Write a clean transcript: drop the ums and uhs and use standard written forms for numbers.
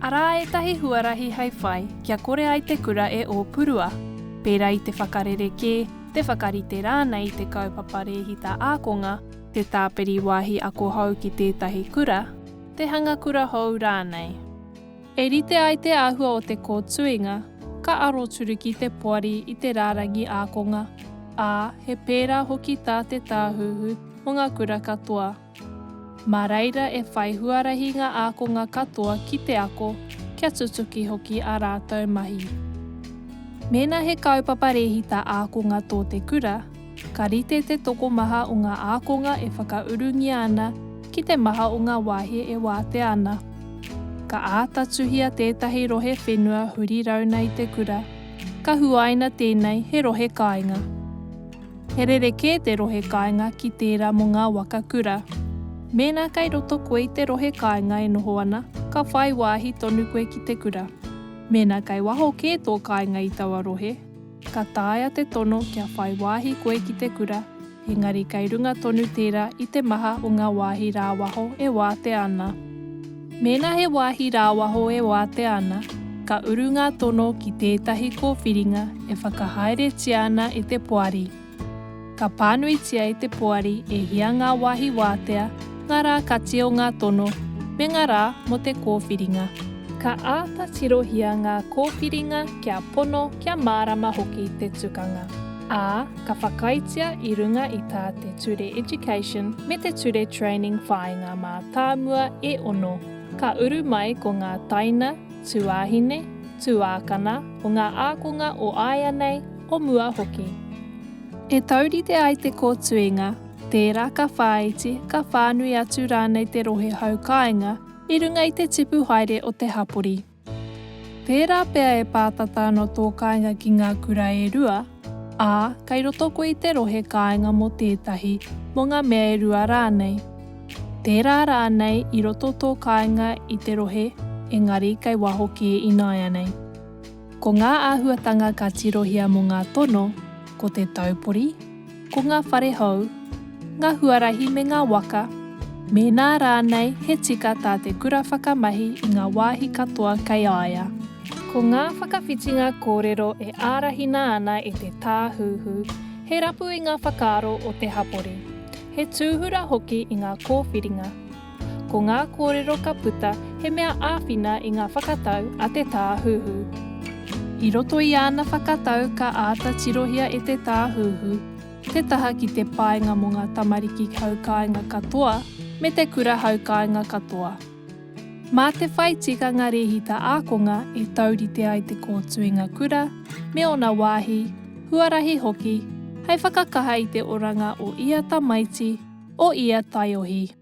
Arā etahi huarahi hei whai, kia kore ai te kura e o purua. Pērā i te whakarereke, te whakarite rānei te kaupapa rehita ākonga, te tāpiri wāhi ako hau ki tētahi kura, te hanga kura hou rānei. E rite ai te āhua o te kōtuinga, ka aro turu ki te poari i te rārangi ākonga, ā he pērā hoki tā te tāhuhu o ngā kura katoa. Mā reira e whai huarahi ngā ākonga katoa ki te ako, kia tutuki hoki a rātou mahi. Mēnā he kaupapa rehita ākonga tō te kura, ka rite te toko maha o ngā ākonga e whakaurungi ana ki te maha o ngā wāhi e wāte ana. Ka ātatuhia tētahi rohe whenua huri rauna i te kura, ka huaina tēnei he rohe kāinga. He rereke te rohe kāinga ki tērā mo ngā waka kura. Mēnā kai roto koe i te rohe kāinga e noho ana, ka whai wāhi tonu koe ki te kura. Mēnā kai waho kē tō kāinga i taua rohe, ka tāia te tono kia whai wāhi koe ki te kura, engari kai runga tonu tērā i te maha o ngā wāhi rāwaho e wāte ana. Mēnā he wāhi rāwaho e wāte ana, ka uru ngā tono ki tētahi kōwhiringa e whakahaere ana e te poari. Ka pānuitia i te poari e hia ngā wāhi wātea, ngā rā kati o ngā tono, me ngā rā mo te kōwhiringa. Ka āta tirohia ngā kōwhiringa kia pono kia mārama hoki te tukanga. Ā, ka whakaitia i runga i tā te ture education me te ture training whāinga mā tāmua e ono. Ka uru mai ko ngā taina, tuāhine, tuākana o ngā ākonga o aia nei o mua hoki. E taurite ai te kōtuinga, tērā ka whāiti ka whānui atu rānei te rohe hau kāinga i runga i te tipu haere o te hapori. Tērā pēa e pātata no tō kāinga ki ngā kura e rua, ā, kai roto koe i te rohe kāinga mo tētahi mo ngā mea e rua rānei. Tērā rānei i roto tō kāinga i te rohe, engari kai waho ki e inaia nei. Ko ngā āhuatanga ka tirohia mo ngā tono, ko te taupori, ko ngā whare hou, ngā huarahi me ngā waka, mēnā rānei he tika tā te kura whakamahi i ngā wāhi katoa kai aia. Ko ngā whakawhitinga kōrero e ārahina ana e te tāhuhu, he rapu i ngā whakaaro o te hapori. He tūhura hoki i ngā kōwhiringa. Ko ngā kōrero ka puta he mea āwhina i ngā whakatau a te tāhuhu. I roto i ana whakatau ka āta tirohia e te tāhuhu, te taha ki te paenga mo ngā tamariki haukāinga katoa me te kura haukāinga katoa. Mā te whai tikanga rehita ākonga e taurite ai te kōtuinga kura, me ona wāhi, huarahi hoki, hei whakakaha i te oranga o ia tamaiti, o ia taiohi.